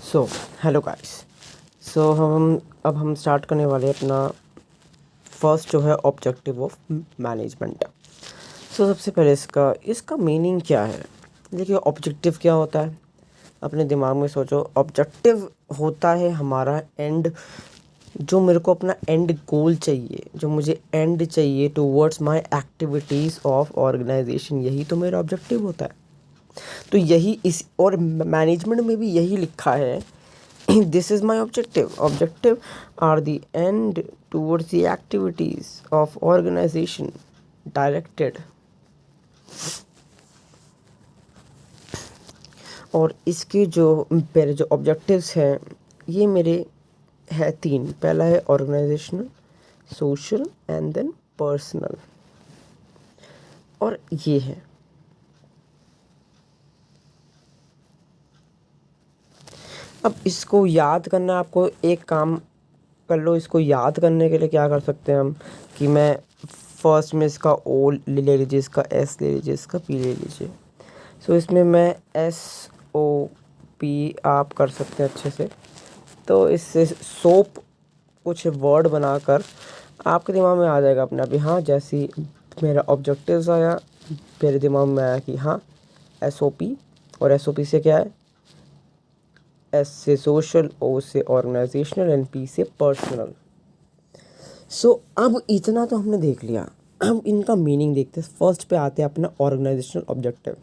So hello guys. अब हम start करने वाले हैं अपना फर्स्ट जो है ऑब्जेक्टिव ऑफ मैनेजमेंट। सबसे पहले इसका मीनिंग क्या है। देखिए, ऑब्जेक्टिव क्या होता है, अपने दिमाग में सोचो। ऑब्जेक्टिव होता है हमारा एंड, जो मेरे को अपना एंड गोल चाहिए, जो मुझे एंड चाहिए towards my activities of organisation, यही तो मेरा ऑब्जेक्टिव होता है। तो यही इस और मैनेजमेंट में भी यही लिखा है, this is my objective are the end towards the activities of organization directed। और इसके जो मेरे जो ऑब्जेक्टिव्स हैं, ये मेरे है तीन। पहला है organisational, social and then personal. और ये है, अब इसको याद करना, आपको एक काम कर लो। इसको याद करने के लिए क्या कर सकते हैं हम, कि मैं फर्स्ट में इसका ओ ले लीजिए, इसका एस ले लीजिए, इसका पी ले लीजिए। इसमें मैं एस ओ पी आप कर सकते हैं अच्छे से। तो इससे सोप कुछ वर्ड बनाकर आपके दिमाग में आ जाएगा अपने आप ही। हाँ, जैसी मेरा ऑब्जेक्टिव्स आया, मेरे दिमाग में आया कि हाँ एस ओ पी, और एस ओ पी से क्या है, एस से सोशल, ओ से ऑर्गेनाइजेशनल एंड पी से पर्सनल। अब इतना तो हमने देख लिया। हम इनका मीनिंग देखते हैं। फर्स्ट पे आते हैं अपना ऑर्गेनाइजेशनल ऑब्जेक्टिव।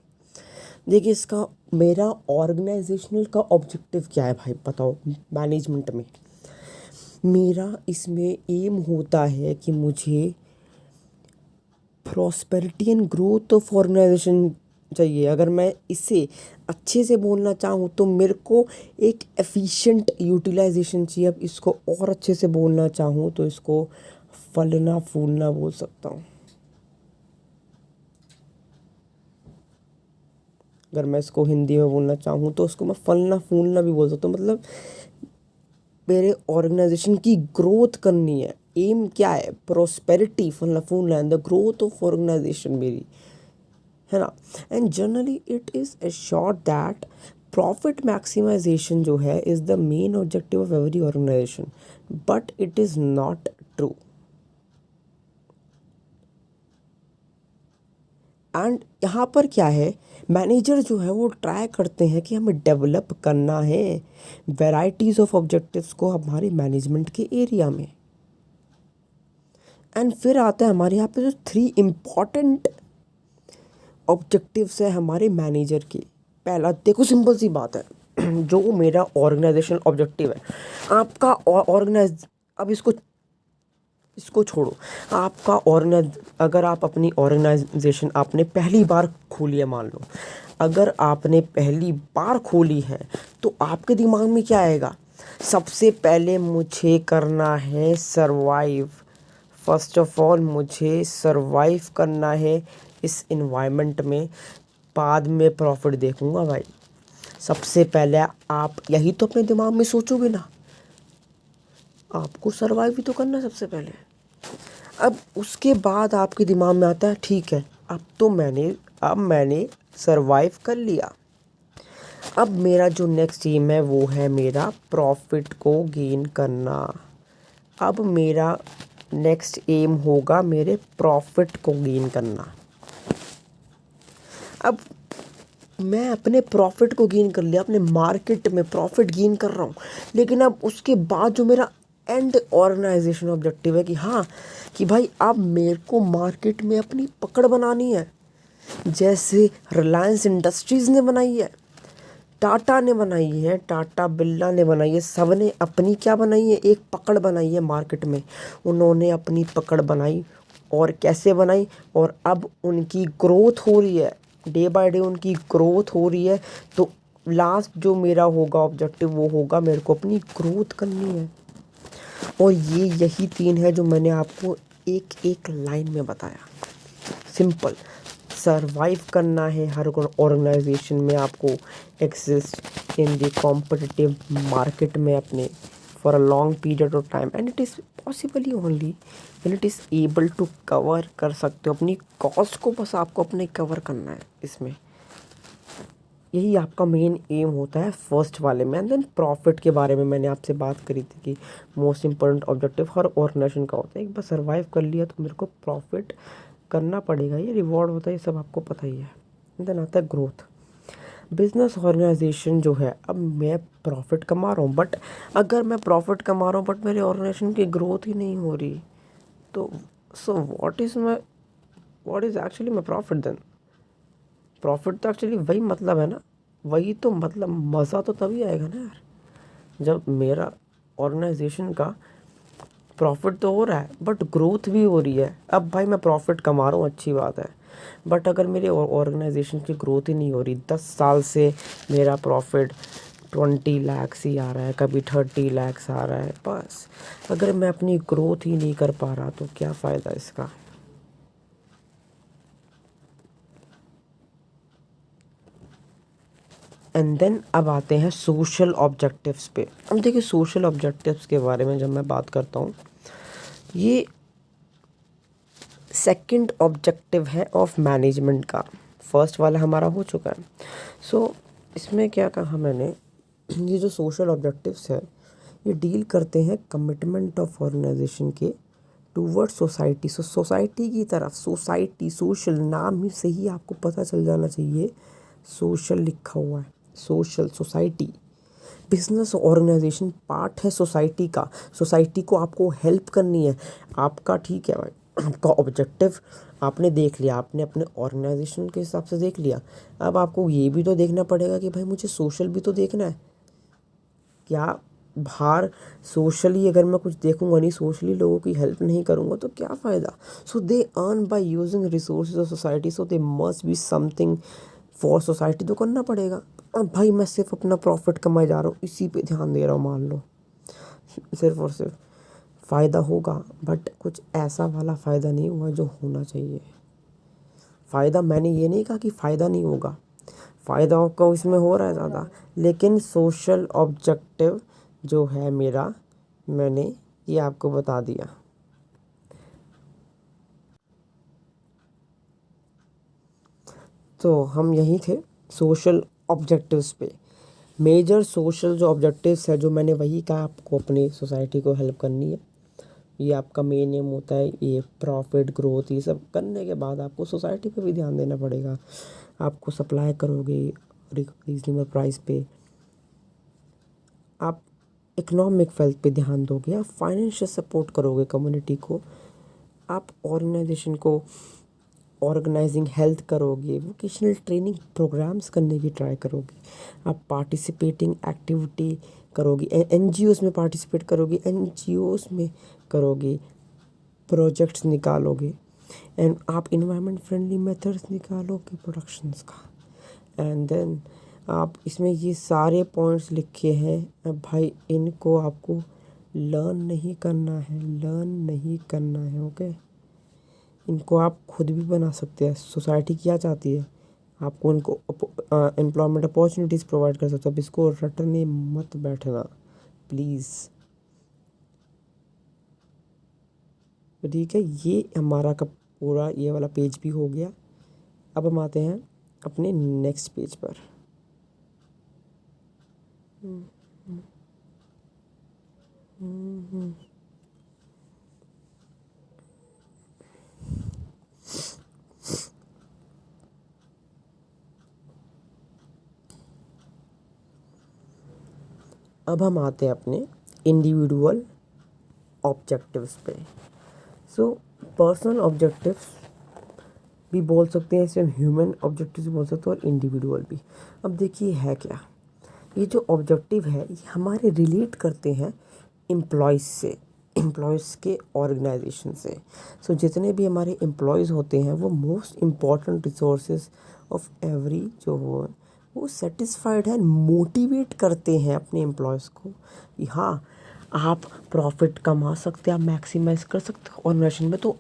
देखिए, इसका मेरा ऑर्गेनाइजेशनल का ऑब्जेक्टिव क्या है भाई, बताओ। मैनेजमेंट में मेरा इसमें एम होता है कि मुझे prosperity and growth of organisation चाहिए। अगर मैं इसे अच्छे से बोलना चाहूँ तो मेरे को एक एफिशिएंट यूटिलाइजेशन चाहिए। अब इसको और अच्छे से बोलना चाहूँ तो इसको फलना फूलना बोल सकता हूँ। अगर मैं इसको हिंदी में बोलना चाहूँ तो उसको मैं फलना फूलना भी बोल सकता हूँ। मतलब मेरे ऑर्गेनाइजेशन की ग्रोथ करनी है। एम क्या है, प्रोस्पेरिटी, फलना फूलना and the growth of organisation मेरी, है ना। And generally it is assured that profit maximisation जो है is the main objective of every organisation, but it is not true. And यहाँ पर क्या है, मैनेजर जो है वो ट्राई करते हैं कि हमें डेवलप करना है वैराइटीज़ ऑफ ऑब्जेक्टिव्स को हमारे मैनेजमेंट के एरिया में। एंड फिर आता है हमारे यहाँ पे जो 3 इम्पॉर्टेंट ऑब्जेक्टिव्स है हमारे मैनेजर के। पहला, देखो सिंपल सी बात है, जो मेरा ऑर्गेनाइजेशनल ऑब्जेक्टिव है, आपका ऑर्गेनाइज, अब इसको छोड़ो। आपका अगर आप अपनी ऑर्गेनाइजेशन आपने पहली बार खोली है, मान लो अगर आपने पहली बार खोली है, तो आपके दिमाग में क्या आएगा, सबसे पहले मुझे करना है सरवाइव। फर्स्ट ऑफ ऑल मुझे सरवाइव करना है इस इन्वायरमेंट में, बाद में प्रॉफिट देखूंगा भाई। सबसे पहले आप यही तो अपने दिमाग में सोचोगे ना, आपको सरवाइव भी तो करना है सबसे पहले। अब उसके बाद आपके दिमाग में आता है, ठीक है अब मैंने सरवाइव कर लिया, अब मेरा जो नेक्स्ट एम है वो है मेरा प्रॉफिट को गेन करना। अब मेरा नेक्स्ट एम होगा मेरे प्रॉफिट को गेन करना। अब मैं अपने प्रॉफिट को गेन कर लिया, अपने मार्केट में प्रॉफिट गेन कर रहा हूँ, लेकिन अब उसके बाद जो मेरा एंड ऑर्गेनाइजेशन ऑब्जेक्टिव है कि हाँ, कि भाई अब मेरे को मार्केट में अपनी पकड़ बनानी है। जैसे रिलायंस इंडस्ट्रीज़ ने बनाई है, टाटा ने बनाई है, टाटा बिरला ने बनाई है, सब ने अपनी क्या बनाई है, एक पकड़ बनाई है मार्केट में। उन्होंने अपनी पकड़ बनाई, और कैसे बनाई, और अब उनकी ग्रोथ हो रही है, डे बाय डे उनकी ग्रोथ हो रही है। तो लास्ट जो मेरा होगा ऑब्जेक्टिव, वो होगा मेरे को अपनी ग्रोथ करनी है। और यही 3 है जो मैंने आपको एक एक लाइन में बताया। सिंपल, सरवाइव करना है हर ऑर्गेनाइजेशन में, आपको exist in the competitive market में अपने for a long period of time, and it is possibly only when it is able to cover कर सकते हो अपनी कॉस्ट को। बस आपको अपने कवर करना है इसमें, यही आपका मेन एम होता है फर्स्ट वाले में। एंड देन प्रॉफिट के बारे में मैंने आपसे बात करी थी कि मोस्ट इम्पोर्टेंट ऑब्जेक्टिव हर ऑर्गेनाइजेशन का होता है। एक बार सर्वाइव कर लिया तो मेरे को प्रॉफिट करना पड़ेगा, ये रिवॉर्ड होता है, ये सब आपको पता ही है। देन आता है ग्रोथ। बिजनेस ऑर्गेनाइजेशन जो है, अब मैं प्रॉफिट कमा रहा हूँ, बट अगर मैं प्रॉफिट कमा रहा हूँ बट मेरे ऑर्गेनाइजेशन की ग्रोथ ही नहीं हो रही, तो so what is actually my profit then? Profit तो एक्चुअली वही मतलब है ना, वही तो मतलब मज़ा तो तभी आएगा ना यार, जब मेरा ऑर्गेनाइजेशन का प्रॉफिट तो हो रहा है बट ग्रोथ भी हो रही है। अब भाई मैं प्रॉफिट कमा रहा हूँ, अच्छी बात है, बट अगर मेरे ऑर्गेनाइजेशन की ग्रोथ ही नहीं हो रही, 10 साल से मेरा प्रॉफिट 20 लाख ही आ रहा है, कभी 30 लाख आ रहा है, बस अगर मैं अपनी ग्रोथ ही नहीं कर पा रहा तो क्या फ़ायदा इसका। एंड देन अब आते हैं सोशल ऑब्जेक्टिव्स पे। अब देखिए सोशल ऑब्जेक्टिव्स के बारे में जब मैं बात करता हूँ, ये सेकंड ऑब्जेक्टिव है ऑफ मैनेजमेंट का, फर्स्ट वाला हमारा हो चुका है। सो इसमें क्या कहा मैंने, ये जो सोशल ऑब्जेक्टिव्स है ये डील करते हैं कमिटमेंट ऑफ ऑर्गेनाइजेशन के टूवर्ड सोसाइटी। सो सोसाइटी की तरफ, सोसाइटी सोशल नाम ही से ही आपको पता चल जाना चाहिए, सोशल लिखा हुआ है, social society. Business organisation part है सोसाइटी का, सोसाइटी को आपको हेल्प करनी है। आपका ठीक है भाई, आपका ऑब्जेक्टिव आपने देख लिया, आपने अपने ऑर्गेनाइजेशन के हिसाब से देख लिया, अब आपको ये भी तो देखना पड़ेगा कि भाई मुझे सोशल भी तो देखना है। क्या बाहर सोशली अगर मैं कुछ देखूंगा नहीं, सोशली लोगों की हेल्प नहीं करूंगा तो क्या फ़ायदा। So they earn by using resources of society, so they must be something for society, तो करना पड़ेगा। अब भाई मैं सिर्फ अपना प्रॉफिट कमाए जा रहा हूँ, इसी पे ध्यान दे रहा हूँ, मान लो सिर्फ और सिर्फ, फ़ायदा होगा बट कुछ ऐसा वाला फ़ायदा नहीं हुआ जो होना चाहिए। फ़ायदा मैंने ये नहीं कहा कि फ़ायदा नहीं होगा, फ़ायदा आपको इसमें हो रहा है ज़्यादा, लेकिन सोशल ऑब्जेक्टिव जो है मेरा, मैंने ये आपको बता दिया। तो हम यही थे सोशल ऑब्जेक्टिव्स पे। मेजर सोशल जो ऑब्जेक्टिव्स है जो मैंने वही कहा, आपको अपनी सोसाइटी को हेल्प करनी है, ये आपका मेन एम होता है। ये प्रॉफिट ग्रोथ ये सब करने के बाद आपको सोसाइटी पे भी ध्यान देना पड़ेगा। आपको सप्लाई करोगे रीजनेबल प्राइस पे, आप इकोनॉमिक वेल्थ पे ध्यान दोगे, आप फाइनेंशियल सपोर्ट करोगे कम्युनिटी को, आप ऑर्गेनाइजेशन को ऑर्गेनाइजिंग हेल्थ करोगे, वोकेशनल ट्रेनिंग प्रोग्राम्स करने की ट्राई करोगे, आप पार्टिसिपेटिंग एक्टिविटी करोगे, एनजीओस में पार्टिसिपेट करोगे, एनजीओस में करोगे, प्रोजेक्ट्स निकालोगे, एंड आप इन्वायरमेंट फ्रेंडली मेथड्स निकालोगे प्रोडक्शंस का। एंड देन आप इसमें ये सारे पॉइंट्स लिखे हैं, अब भाई इनको आपको लर्न नहीं करना है, लर्न नहीं करना है, ओके। इनको आप खुद भी बना सकते हैं। सोसाइटी क्या चाहती है, आपको उनको एम्प्लॉयमेंट अपॉर्चुनिटीज़ प्रोवाइड कर सकते हो। अब इसको रटने मत बैठना प्लीज़, ठीक है। ये हमारा का पूरा ये वाला पेज भी हो गया। अब हम आते हैं अपने नेक्स्ट पेज पर। अब हम आते हैं अपने इंडिविजुअल ऑब्जेक्टिव्स पे। सो पर्सनल ऑब्जेक्टिव्स भी बोल सकते हैं इसे, ह्यूमन ऑब्जेक्टिव्स भी बोल सकते हैं, और इंडिविजुअल भी। अब देखिए है क्या, ये जो ऑब्जेक्टिव है ये हमारे रिलेट करते हैं एम्प्लॉयज़ से, एम्प्लॉयज़ के ऑर्गेनाइजेशन से। सो जितने भी हमारे एम्प्लॉयज़ होते हैं वो most important resources of every जो वो सेटिस्फाइड है, मोटिवेट करते हैं अपने एम्प्लॉयज़ को कि हाँ आप प्रॉफिट कमा सकते हैं, आप मैक्सिमाइज कर सकते हो ऑर्गेनाइजेशन में। तो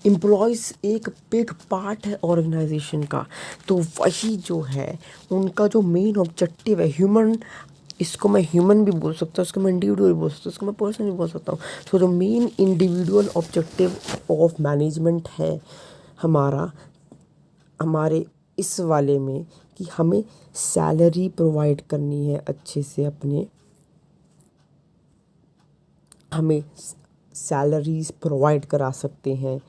एम्प्लॉयज़ एक बिग पार्ट है ऑर्गेनाइजेशन का, तो वही जो है उनका जो मेन ऑब्जेक्टिव है, ह्यूमन, इसको मैं ह्यूमन भी बोल सकता हूँ, इसको मैं इंडिविजुअल भी बोल सकता हूँ, इसको मैं पर्सन भी बोल सकता हूँ। तो जो main individual objective of management है हमारा, हमारे इस वाले में कि हमें सैलरी प्रोवाइड करनी है अच्छे से अपने, हमें सैलरीज प्रोवाइड करा सकते हैं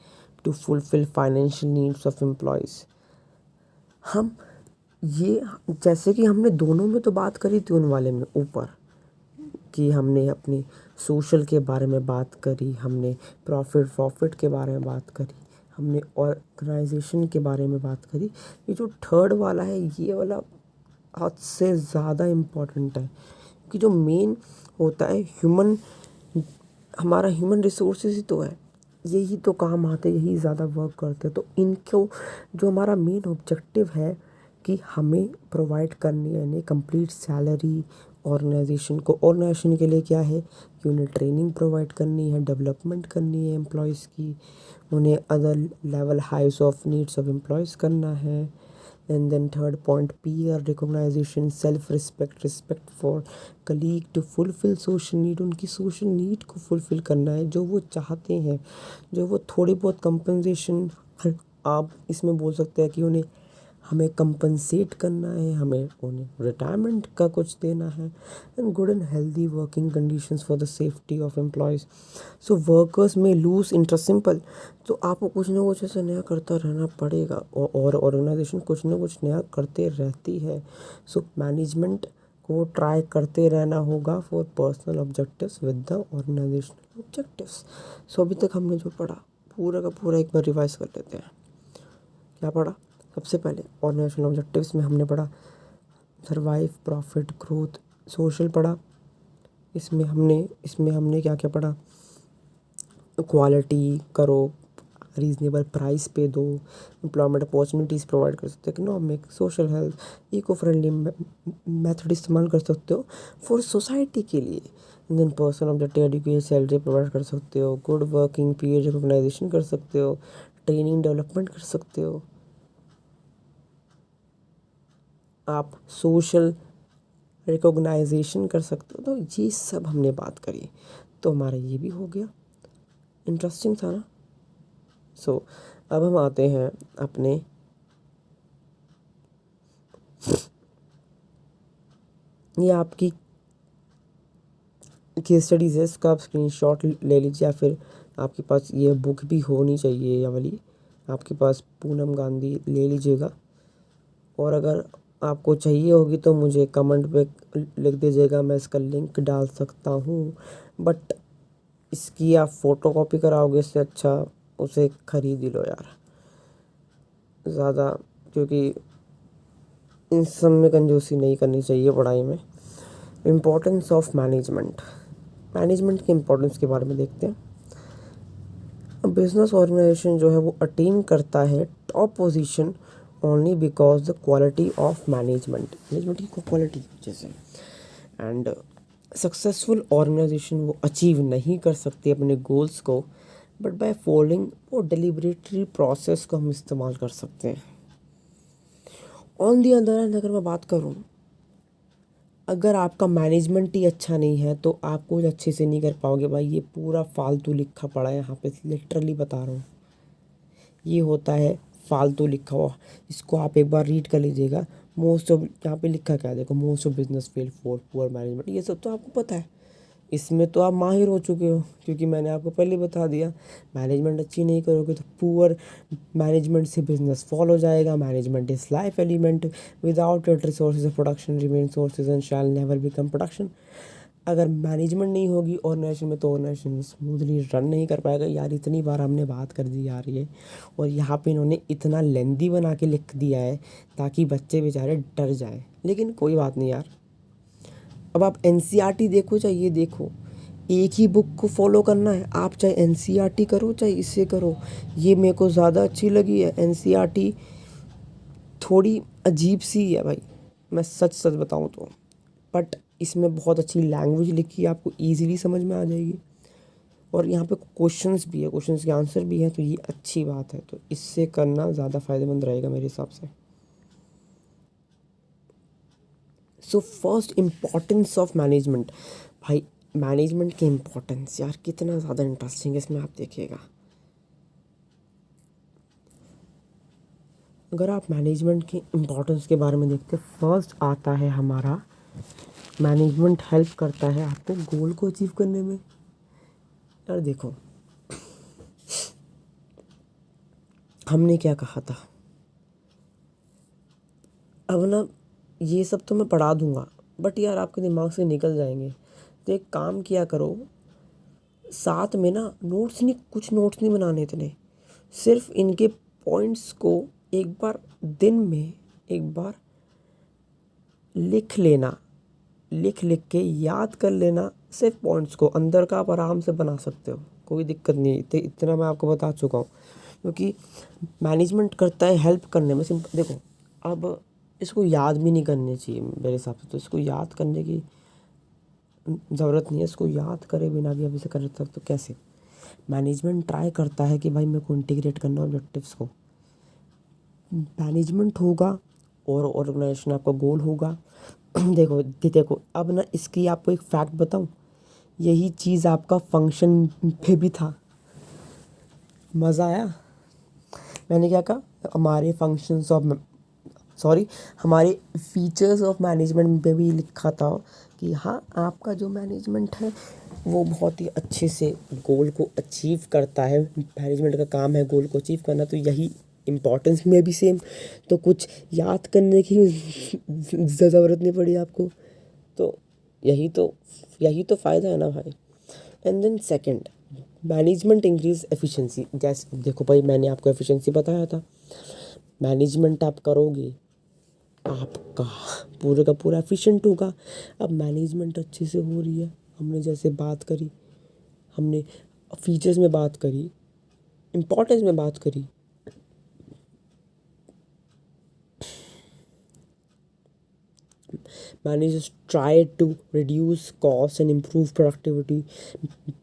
to fulfil financial needs of employees. हम ये जैसे कि हमने दोनों में तो बात करी थी उन वाले में ऊपर कि हमने अपनी सोशल के बारे में बात करी, हमने प्रॉफिट के बारे में बात करी, हमने ऑर्गेनाइजेशन के बारे में बात करी। ये जो थर्ड वाला है ये वाला हद से ज़्यादा इम्पोर्टेंट है कि जो मेन होता है हमारा ह्यूमन रिसोर्सेज ही तो है, यही तो काम आते, यही ज़्यादा वर्क करते हैं। तो इनको जो हमारा मेन ऑब्जेक्टिव है कि हमें प्रोवाइड करनी है यानी कंप्लीट सैलरी ऑर्गेनाइजेशन के लिए क्या है कि उन्हें ट्रेनिंग प्रोवाइड करनी है, डेवलपमेंट करनी है एम्प्लॉयज़ की, उन्हें other level highs of needs of employees करना है। And then third point peer recognisation, self respect for colleague to fulfil social need, उनकी सोशल नीड को फुलफिल करना है जो वो चाहते हैं, जो वो थोड़ी बहुत कंपनसेशन आप इसमें बोल सकते हैं कि उन्हें हमें कंपनसेट करना है, हमें उन्हें रिटायरमेंट का कुछ देना है। And good and healthy working conditions for the safety of employees. So workers में लूज इंटरेस्ट, सिंपल, तो आपको कुछ ना कुछ ऐसा नया करता रहना पड़ेगा और ऑर्गेनाइजेशन कुछ ना कुछ नया करते रहती है। सो मैनेजमेंट को ट्राई करते रहना होगा for personal objectives with the organisational objectives. So अभी तक हमने जो पढ़ा पूरा का पूरा एक बार रिवाइज कर लेते हैं। क्या पढ़ा? सबसे पहले ऑर्गेनाइजेशनल ऑब्जेक्टिव्स में हमने पढ़ा सर्वाइव, प्रॉफिट, ग्रोथ, सोशल पढ़ा। इसमें हमने क्या क्या पढ़ा? क्वालिटी करो, रीजनेबल प्राइस पे दो, एम्प्लॉयमेंट अपॉर्चुनिटीज़ प्रोवाइड कर सकते हो, economic, social health, eco friendly method इस्तेमाल कर सकते हो फॉर सोसाइटी के लिए। Then personal objective educate, salary provide कर सकते हो, गुड वर्किंग पीयर रिकॉग्नाइजेशन कर सकते हो, ट्रेनिंग डेवलपमेंट कर सकते हो, आप सोशल रिकॉग्नाइजेशन कर सकते हो। तो ये सब हमने बात करी, तो हमारा ये भी हो गया। इंटरेस्टिंग था ना? सो अब हम आते हैं अपने ये आपकी केस स्टडीज़ है, इसका आप स्क्रीनशॉट ले लीजिए या फिर आपके पास ये बुक भी होनी चाहिए, ये वाली आपके पास पूनम गांधी ले लीजिएगा। और अगर आपको चाहिए होगी तो मुझे कमेंट पे लिख दीजिएगा, मैं इसका लिंक डाल सकता हूँ। बट इसकी आप फ़ोटोकॉपी कराओगे इससे अच्छा उसे ख़रीद ही लो यार ज़्यादा, क्योंकि इन सब में कंजूसी नहीं करनी चाहिए पढ़ाई में। इम्पोर्टेंस ऑफ मैनेजमेंट के इम्पोर्टेंस के बारे में देखते हैं। बिजनेस ऑर्गेनाइजेशन जो है वो अटेन करता है top position only because the quality of management की क्वालिटी जैसे। एंड सक्सेसफुल ऑर्गेनाइजेशन वो अचीव नहीं कर सकती अपने गोल्स को, बट बाय फॉलोइंग वो डिलिबरेटरी प्रोसेस को हम इस्तेमाल कर सकते हैं। ऑन दी अदर हैंड अगर मैं बात करूँ, अगर आपका मैनेजमेंट ही अच्छा नहीं है तो आप कुछ अच्छे से नहीं कर पाओगे। भाई ये पूरा फालतू लिखा पड़ा है यहाँ पे, लिटरली बता रहा हूँ, ये होता है फालतू लिखा हुआ। इसको आप एक बार रीड कर लीजिएगा। मोस्ट ऑफ यहाँ पे लिखा क्या है देखो, most of business fail for poor management, ये सब तो आपको पता है, इसमें तो आप माहिर हो चुके हो क्योंकि मैंने आपको पहले बता दिया। मैनेजमेंट अच्छी नहीं करोगे तो पुअर मैनेजमेंट से बिजनेस फॉल हो जाएगा। Management is life element, without it resources of production remain sources and shall never become production. अगर मैनेजमेंट नहीं होगी ऑर्गेनाइजेशन में तो ऑर्गेनाइजेशन स्मूथली रन नहीं कर पाएगा। यार इतनी बार हमने बात कर दी यार ये, और यहाँ पे इन्होंने इतना लेंदी बना के लिख दिया है ताकि बच्चे बेचारे डर जाएं, लेकिन कोई बात नहीं यार। अब आप एनसीईआरटी देखो चाहे ये देखो, एक ही बुक को फॉलो करना है। आप चाहे एनसीईआरटी करो चाहे इससे करो, ये मेरे को ज़्यादा अच्छी लगी है एनसीईआरटी। थोड़ी अजीब सी है भाई, मैं सच सच बताऊँ तो, बट इसमें बहुत अच्छी लैंग्वेज लिखी है, आपको इजीली समझ में आ जाएगी। और यहाँ पे क्वेश्चंस भी है, क्वेश्चंस के आंसर भी हैं, तो ये अच्छी बात है। तो इससे करना ज़्यादा फ़ायदेमंद रहेगा मेरे हिसाब से। So first importance of management. भाई मैनेजमेंट की इम्पोर्टेंस यार कितना ज़्यादा इंटरेस्टिंग है, इसमें आप देखिएगा। अगर आप मैनेजमेंट की इम्पोर्टेंस के बारे में देखते हैं, फर्स्ट आता है हमारा मैनेजमेंट हेल्प करता है आपको गोल को अचीव करने में। यार देखो, हमने क्या कहा था, अब ना ये सब तो मैं पढ़ा दूंगा बट यार आपके दिमाग से निकल जाएंगे। तो एक काम किया करो, साथ में ना कुछ नोट्स नहीं बनाने इतने, सिर्फ इनके पॉइंट्स को एक बार दिन में एक बार लिख लेना, लिख के याद कर लेना। सिर्फ पॉइंट्स को अंदर का आप आराम से बना सकते हो, कोई दिक्कत नहीं है। इतना मैं आपको बता चुका हूँ, क्योंकि मैनेजमेंट करता है हेल्प करने में। सिंपल देखो, अब इसको याद भी नहीं करनी चाहिए मेरे हिसाब से, तो इसको याद करने की ज़रूरत नहीं है। इसको याद करे बिना भी अब इसे कर सकते तो कैसे। मैनेजमेंट ट्राई करता है कि भाई मेरे को इंटीग्रेट करना ऑब्जेक्टिव्स को, मैनेजमेंट होगा और ऑर्गेनाइजेशन आपका गोल होगा। देखो अब ना इसकी आपको एक फैक्ट बताऊं, यही चीज़ आपका फंक्शन पे भी था। मज़ा आया। मैंने क्या कहा, हमारे फीचर्स ऑफ मैनेजमेंट पे भी लिखा था कि हाँ, आपका जो मैनेजमेंट है वो बहुत ही अच्छे से गोल को अचीव करता है। मैनेजमेंट का काम है गोल को अचीव करना, तो यही इम्पोर्टेंस में भी सेम। तो कुछ याद करने की ज़रूरत नहीं पड़ी आपको। तो यही तो फ़ायदा है ना भाई। And then second, management increase efficiency. जैसे देखो भाई, मैंने आपको एफिशिएंसी बताया था। मैनेजमेंट आप करोगे, आपका पूरे का पूरा एफिशिएंट होगा। अब मैनेजमेंट अच्छे से हो रही है, हमने जैसे बात करी, हमने फीचर्स में बात करी, इम्पोर्टेंस में बात करी, managers try to reduce cost and improve productivity.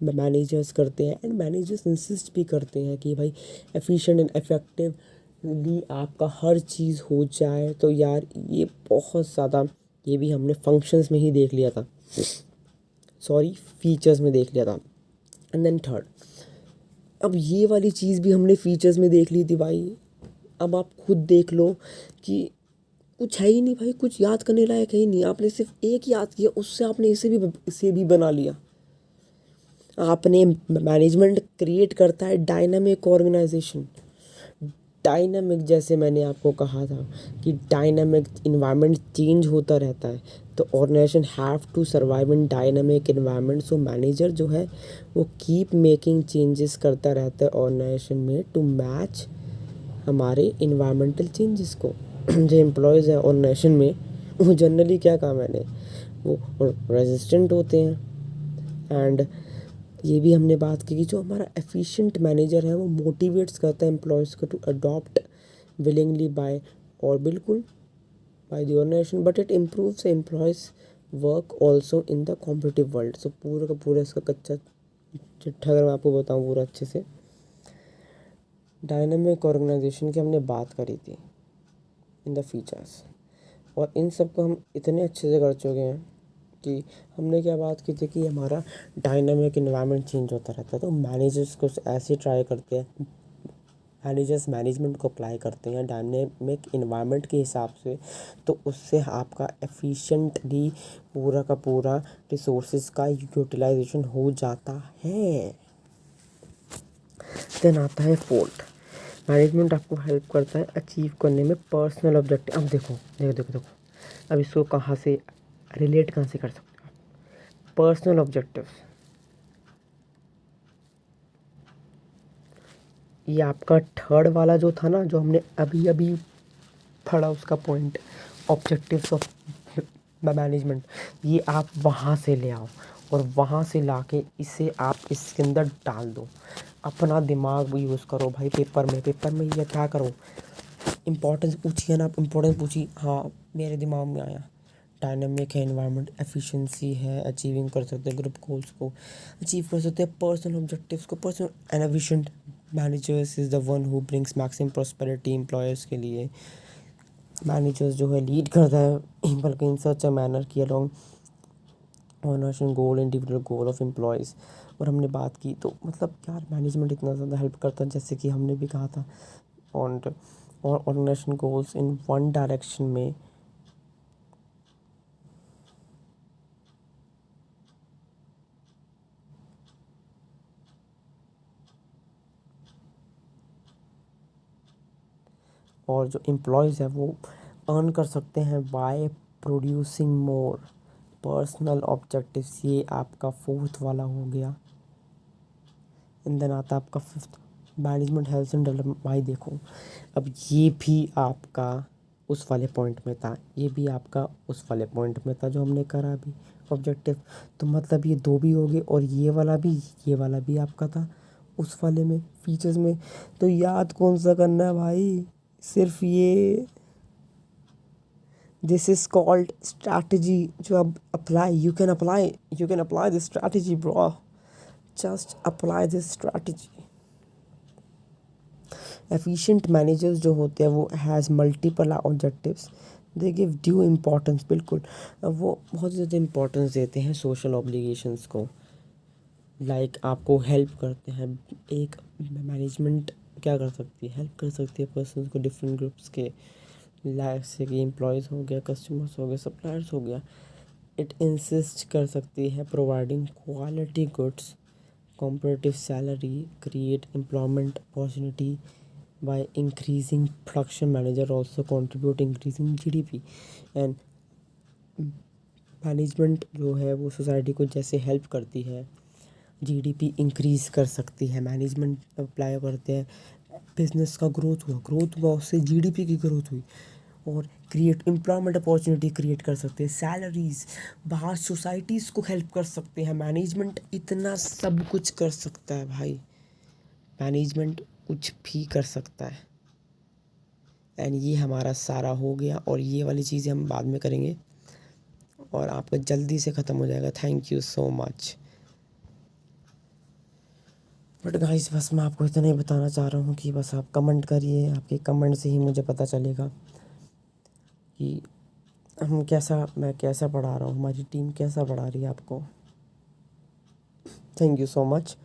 Managers करते हैं एंड मैनेजर्स इंसिस्ट भी करते हैं कि भाई एफिशिएंट एंड इफेक्टिवली आपका हर चीज़ हो जाए। तो यार ये बहुत ज़्यादा, ये भी हमने फंक्शंस में ही देख लिया था, फीचर्स में देख लिया था। एंड देन थर्ड, अब ये वाली चीज़ भी हमने फीचर्स में देख ली थी भाई। अब आप खुद देख लो कि कुछ है ही नहीं भाई, कुछ याद करने लायक है ही नहीं। आपने सिर्फ एक याद किया, उससे आपने इसे भी बना लिया। आपने मैनेजमेंट क्रिएट करता है डायनामिक ऑर्गेनाइजेशन। डायनामिक, जैसे मैंने आपको कहा था कि डायनामिक इन्वायरमेंट चेंज होता रहता है, तो organisation have to survive in dynamic environment. So manager जो है वो कीप मेकिंग चेंजेस करता रहता है ऑर्गेनाइजेशन में टू मैच हमारे इन्वायरमेंटल चेंजेस को। जो एम्प्लॉयज़ है ऑर्गेनाइजेशन में, वो जनरली क्या काम है, वो रेजिस्टेंट होते हैं। एंड ये भी हमने बात की कि जो हमारा एफिशिएंट मैनेजर है वो मोटिवेट्स करता है एम्प्लॉयज़ को टू अडॉप्ट विलिंगली बाय, और बिल्कुल by the organisation, but it improves employees work also in the competitive world. So पूरा का पूरा इसका कच्चा चिट्ठा अगर मैं आपको बताऊँ पूरा अच्छे से, डायनामिक ऑर्गेनाइजेशन की हमने बात करी थी इन द फीचर्स, और इन सब को हम इतने अच्छे से कर चुके हैं कि हमने क्या बात की थी कि हमारा डायनामिक इन्वायरमेंट चेंज होता रहता है। तो मैनेजर्स को ऐसे ट्राई करते हैं, मैनेजर्स मैनेजमेंट को अप्लाई करते हैं डायनामिक इन्वायरमेंट के हिसाब से, तो उससे आपका एफिशिएंटली पूरा का पूरा रिसोर्सेज का यूटिलाइजेशन हो जाता है। देन आता है फोर्थ, मैनेजमेंट आपको हेल्प करता है अचीव करने में पर्सनल ऑब्जेक्टिव। अब देखो, अब इसको कहाँ से रिलेट कहाँ से कर सकते हो, पर्सनल ऑब्जेक्टिव्स। ये आपका थर्ड वाला जो था ना, जो हमने अभी अभी पढ़ा, उसका पॉइंट ऑब्जेक्टिव्स ऑफ मैनेजमेंट, ये आप वहाँ से ले आओ और वहाँ से लाके इसे आप इसके अंदर डाल दो। अपना दिमाग भी यूज़ करो भाई। पेपर में या क्या करो, इम्पोर्टेंस पूछिए ना, आप इम्पोर्टेंस पूछिए। हाँ, मेरे दिमाग में आया, डायनामिक है इन्वायरमेंट, एफिशिएंसी है, अचीविंग कर सकते हैं ग्रुप गोल्स को, अचीव कर सकते हैं पर्सनल ऑब्जेक्टिव्स को। Personal and efficient managers is the one who brings maximum prosperity employers के लिए। मैनेजर्स जो है लीड करता है बल्कि इन सच अ मैनर की along organisation goal, individual goal of employees. और हमने बात की तो मतलब यार मैनेजमेंट इतना ज़्यादा हेल्प करता है, जैसे कि हमने भी कहा था। और और organisation goals in one direction में और जो एम्प्लॉयज़ है वो अर्न कर सकते हैं by producing more personal objectives. ये आपका फोर्थ वाला हो गया। एंड देन आता है आपका fifth, management health and development. भाई देखो, अब ये भी आपका उस वाले पॉइंट में था, ये भी आपका उस वाले पॉइंट में था जो हमने करा अभी ऑब्जेक्टिव। तो मतलब ये दो भी हो गए और ये वाला भी आपका था उस वाले में फीचर्स में। तो याद कौन सा करना है भाई, सिर्फ ये दिस इज कॉल्ड स्ट्रैटेजी। जो अब apply you can apply this strategy bro, just apply this strategy. Efficient managers जो होते हैं वो has multiple objectives, they give due importance. बिल्कुल, वो बहुत ज़्यादा इम्पोर्टेंस देते हैं सोशल ऑब्लिगेशंस को। लाइक आपको हेल्प करते हैं। एक मैनेजमेंट क्या कर सकती है, हेल्प कर सकती है पर्सन को डिफरेंट ग्रुप्स के, लाइक से कि एम्प्लॉयज़ हो गया, कस्टमर्स हो गए, सप्लायर्स हो गया। इट इंसिस्ट कर सकती है providing quality goods, competitive salary, create employment opportunity by increasing production, manager also contribute increasing GDP। and management जो है वो सोसाइटी को जैसे हेल्प करती है, जीडीपी इंक्रीज़ कर सकती है। मैनेजमेंट अप्लाई करते हैं, बिजनेस का ग्रोथ हुआ उससे जीडीपी की ग्रोथ हुई। और क्रिएट एम्प्लॉयमेंट अपॉर्चुनिटी क्रिएट कर सकते हैं, सैलरीज, बाहर सोसाइटीज़ को हेल्प कर सकते हैं। मैनेजमेंट इतना सब कुछ कर सकता है भाई, मैनेजमेंट कुछ भी कर सकता है। एंड ये हमारा सारा हो गया और ये वाली चीज़ें हम बाद में करेंगे और आपका जल्दी से ख़त्म हो जाएगा। Thank you so much. But guys बस मैं आपको इतना ही बताना चाह रहा हूँ कि बस आप कमेंट करिए, आपके कमेंट से ही मुझे पता चलेगा कि मैं कैसा पढ़ा रहा हूँ, हमारी टीम कैसा पढ़ा रही है आपको। Thank you so much.